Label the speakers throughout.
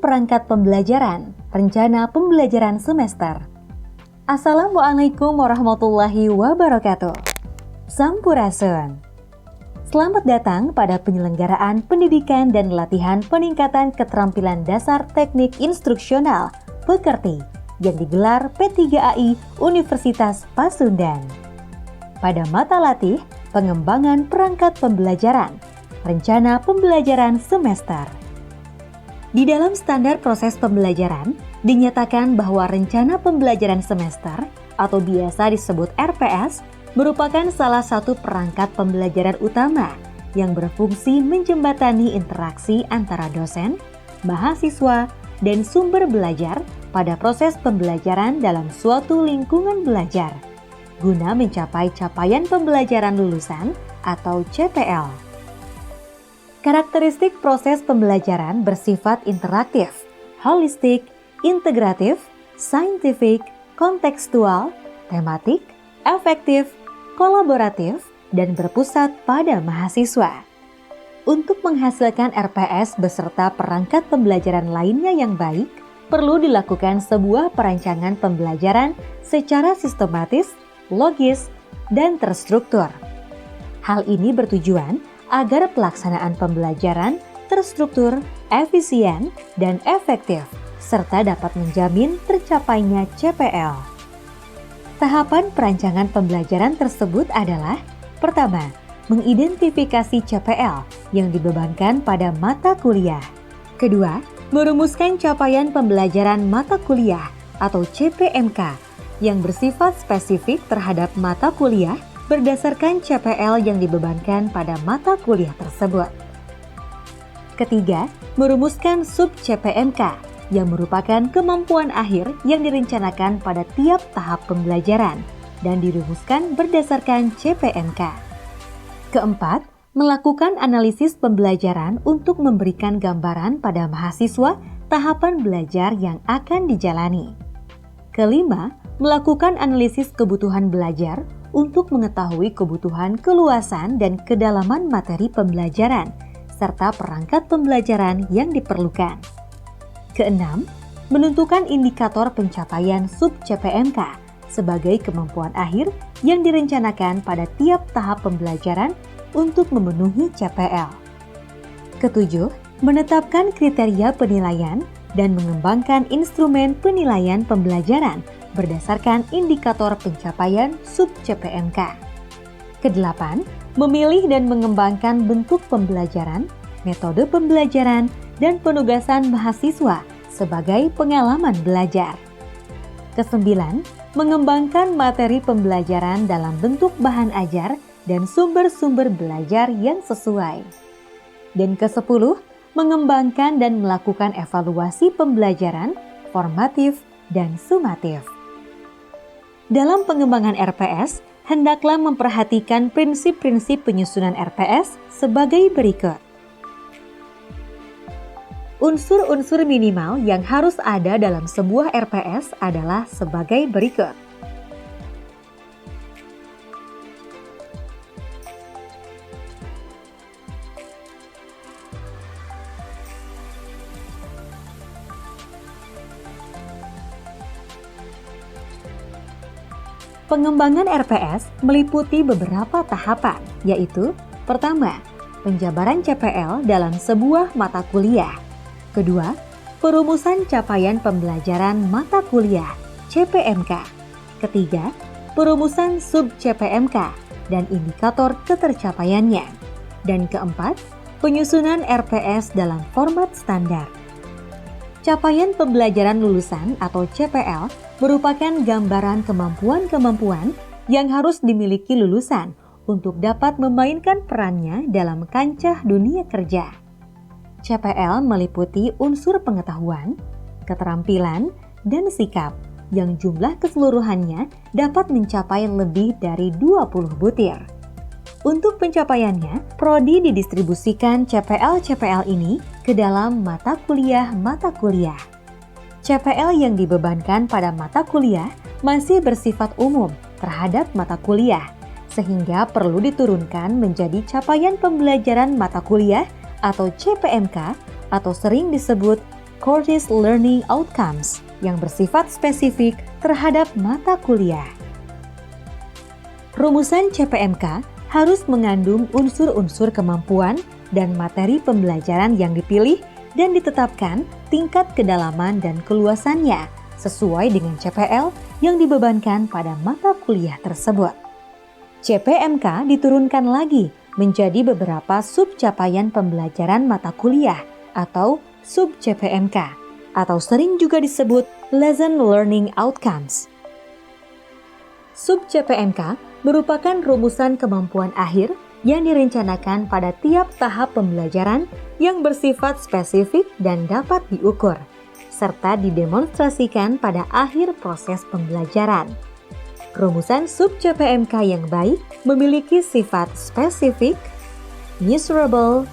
Speaker 1: perangkat pembelajaran, rencana pembelajaran semester. Assalamualaikum warahmatullahi wabarakatuh. Sampurasun. Selamat datang pada penyelenggaraan pendidikan dan latihan peningkatan keterampilan dasar teknik instruksional Pekerti yang digelar P3AI Universitas Pasundan. Pada mata latih, pengembangan perangkat pembelajaran, rencana pembelajaran semester. Di dalam standar proses pembelajaran, dinyatakan bahwa rencana pembelajaran semester atau biasa disebut RPS merupakan salah satu perangkat pembelajaran utama yang berfungsi menjembatani interaksi antara dosen, mahasiswa, dan sumber belajar pada proses pembelajaran dalam suatu lingkungan belajar, guna mencapai capaian pembelajaran lulusan atau CPL. Karakteristik proses pembelajaran bersifat interaktif, holistik, integratif, saintifik, kontekstual, tematik, efektif, kolaboratif, dan berpusat pada mahasiswa. Untuk menghasilkan RPS beserta perangkat pembelajaran lainnya yang baik, perlu dilakukan sebuah perancangan pembelajaran secara sistematis, logis, dan terstruktur. Hal ini bertujuan agar pelaksanaan pembelajaran terstruktur, efisien, dan efektif, serta dapat menjamin tercapainya CPL. Tahapan perancangan pembelajaran tersebut adalah: pertama, mengidentifikasi CPL yang dibebankan pada mata kuliah. Kedua, merumuskan capaian pembelajaran mata kuliah atau CPMK yang bersifat spesifik terhadap mata kuliah berdasarkan CPL yang dibebankan pada mata kuliah tersebut. Ketiga, merumuskan sub-CPMK yang merupakan kemampuan akhir yang direncanakan pada tiap tahap pembelajaran dan dirumuskan berdasarkan CPMK. Keempat, melakukan analisis pembelajaran untuk memberikan gambaran pada mahasiswa tahapan belajar yang akan dijalani. Kelima, melakukan analisis kebutuhan belajar untuk mengetahui kebutuhan keluasan dan kedalaman materi pembelajaran, serta perangkat pembelajaran yang diperlukan. Keenam, menentukan indikator pencapaian sub-CPMK sebagai kemampuan akhir yang direncanakan pada tiap tahap pembelajaran untuk memenuhi CPL. Ketujuh, menetapkan kriteria penilaian dan mengembangkan instrumen penilaian pembelajaran berdasarkan indikator pencapaian sub-CPMK. Kedelapan, memilih dan mengembangkan bentuk pembelajaran, metode pembelajaran, dan penugasan mahasiswa sebagai pengalaman belajar. Kesembilan, mengembangkan materi pembelajaran dalam bentuk bahan ajar dan sumber-sumber belajar yang sesuai. Dan kesepuluh, mengembangkan dan melakukan evaluasi pembelajaran formatif dan sumatif. Dalam pengembangan RPS, hendaklah memperhatikan prinsip-prinsip penyusunan RPS sebagai berikut. Unsur-unsur minimal yang harus ada dalam sebuah RPS adalah sebagai berikut. Pengembangan RPS meliputi beberapa tahapan, yaitu: pertama, penjabaran CPL dalam sebuah mata kuliah. Kedua, perumusan capaian pembelajaran mata kuliah CPMK. Ketiga, perumusan sub-CPMK dan indikator ketercapaiannya. Dan keempat, penyusunan RPS dalam format standar. Capaian pembelajaran lulusan atau CPL merupakan gambaran kemampuan-kemampuan yang harus dimiliki lulusan untuk dapat memainkan perannya dalam kancah dunia kerja. CPL meliputi unsur pengetahuan, keterampilan, dan sikap yang jumlah keseluruhannya dapat mencapai lebih dari 20 butir. Untuk pencapaiannya, prodi didistribusikan CPL-CPL ini ke dalam mata kuliah. CPL yang dibebankan pada mata kuliah masih bersifat umum terhadap mata kuliah, sehingga perlu diturunkan menjadi capaian pembelajaran mata kuliah atau CPMK atau sering disebut Course Learning Outcomes yang bersifat spesifik terhadap mata kuliah. Rumusan CPMK harus mengandung unsur-unsur kemampuan dan materi pembelajaran yang dipilih dan ditetapkan tingkat kedalaman dan keluasannya sesuai dengan CPL yang dibebankan pada mata kuliah tersebut. CPMK diturunkan lagi menjadi beberapa subcapaian pembelajaran mata kuliah atau sub-CPMK, atau sering juga disebut Lesson Learning Outcomes. Sub-CPMK merupakan rumusan kemampuan akhir yang direncanakan pada tiap tahap pembelajaran yang bersifat spesifik dan dapat diukur, serta didemonstrasikan pada akhir proses pembelajaran. Rumusan sub-CPMK yang baik memiliki sifat spesifik, measurable,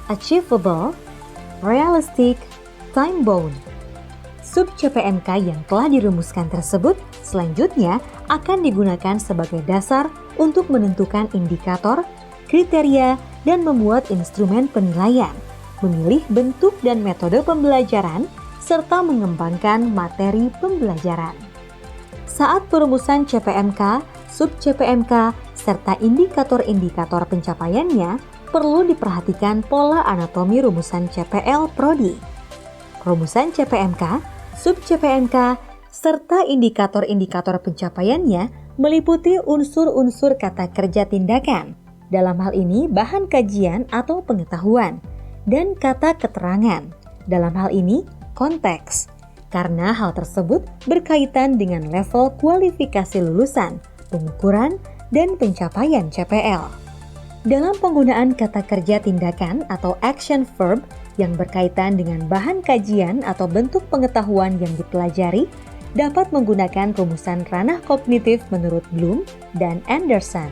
Speaker 1: achievable, realistic, time-bound. Sub-CPMK yang telah dirumuskan tersebut selanjutnya akan digunakan sebagai dasar untuk menentukan indikator, kriteria, dan membuat instrumen penilaian, memilih bentuk dan metode pembelajaran, serta mengembangkan materi pembelajaran. Saat perumusan CPMK, sub-CPMK, serta indikator-indikator pencapaiannya, perlu diperhatikan pola anatomi rumusan CPL Prodi. Rumusan CPMK, sub-CPMK, serta indikator-indikator pencapaiannya meliputi unsur-unsur kata kerja tindakan, dalam hal ini bahan kajian atau pengetahuan, dan kata keterangan, dalam hal ini konteks, karena hal tersebut berkaitan dengan level kualifikasi lulusan, pengukuran, dan pencapaian CPL. Dalam penggunaan kata kerja tindakan atau action verb yang berkaitan dengan bahan kajian atau bentuk pengetahuan yang dipelajari, dapat menggunakan rumusan ranah kognitif menurut Bloom dan Anderson,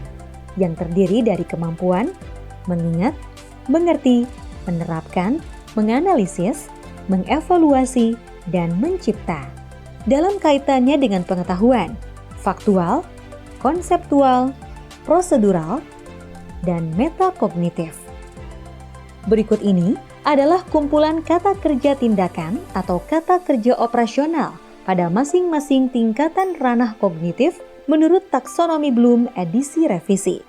Speaker 1: yang terdiri dari kemampuan, mengingat, mengerti, menerapkan, menganalisis, mengevaluasi, dan mencipta. Dalam kaitannya dengan pengetahuan, faktual, konseptual, prosedural, dan metakognitif. Berikut ini adalah kumpulan kata kerja tindakan atau kata kerja operasional pada masing-masing tingkatan ranah kognitif menurut taksonomi Bloom edisi revisi.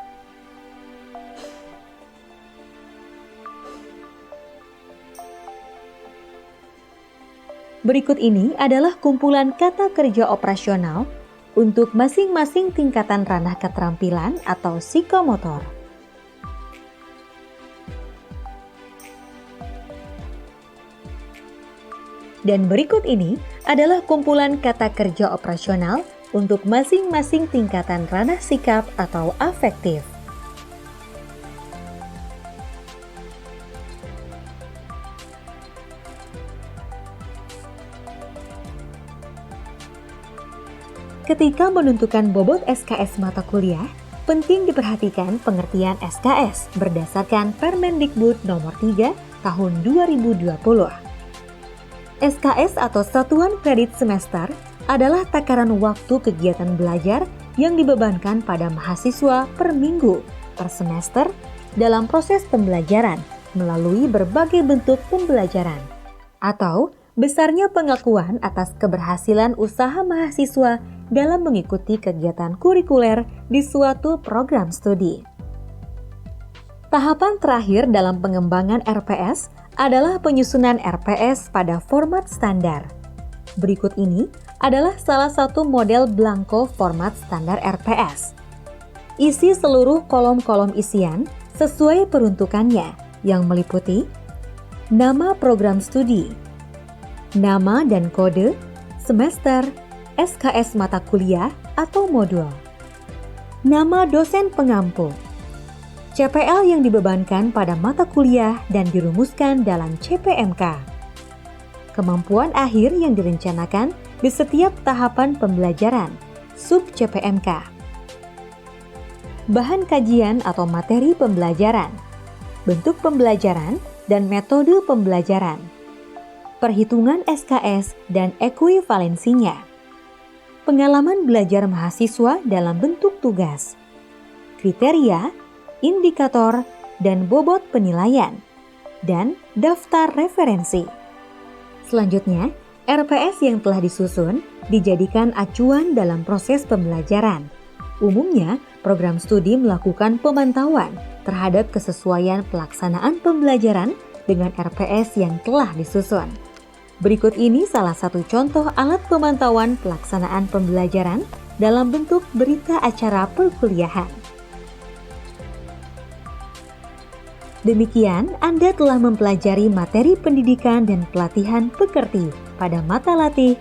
Speaker 1: Berikut ini adalah kumpulan kata kerja operasional untuk masing-masing tingkatan ranah keterampilan atau psikomotor. Dan berikut ini adalah kumpulan kata kerja operasional untuk masing-masing tingkatan ranah sikap atau afektif. Ketika menentukan bobot SKS mata kuliah, penting diperhatikan pengertian SKS berdasarkan Permendikbud nomor 3 tahun 2020. SKS atau Satuan Kredit Semester adalah takaran waktu kegiatan belajar yang dibebankan pada mahasiswa per minggu, per semester, dalam proses pembelajaran melalui berbagai bentuk pembelajaran, atau besarnya pengakuan atas keberhasilan usaha mahasiswa dalam mengikuti kegiatan kurikuler di suatu program studi. Tahapan terakhir dalam pengembangan RPS adalah penyusunan RPS pada format standar. Berikut ini adalah salah satu model blanko format standar RPS. Isi seluruh kolom-kolom isian sesuai peruntukannya yang meliputi nama program studi, nama dan kode, semester, SKS mata kuliah atau modul, nama dosen pengampu, CPL yang dibebankan pada mata kuliah dan dirumuskan dalam CPMK, kemampuan akhir yang direncanakan di setiap tahapan pembelajaran, sub-CPMK, bahan kajian atau materi pembelajaran, bentuk pembelajaran dan metode pembelajaran, perhitungan SKS dan ekuivalensinya, pengalaman belajar mahasiswa dalam bentuk tugas, kriteria, indikator, dan bobot penilaian, dan daftar referensi. Selanjutnya, RPS yang telah disusun dijadikan acuan dalam proses pembelajaran. Umumnya, program studi melakukan pemantauan terhadap kesesuaian pelaksanaan pembelajaran dengan RPS yang telah disusun. Berikut ini salah satu contoh alat pemantauan pelaksanaan pembelajaran dalam bentuk berita acara perkuliahan. Demikian, Anda telah mempelajari materi pendidikan dan pelatihan pekerti pada mata latih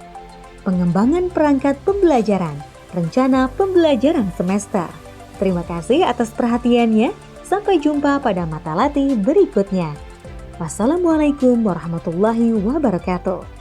Speaker 1: pengembangan perangkat pembelajaran, rencana pembelajaran semester. Terima kasih atas perhatiannya. Sampai jumpa pada mata latih berikutnya. Wassalamualaikum warahmatullahi wabarakatuh.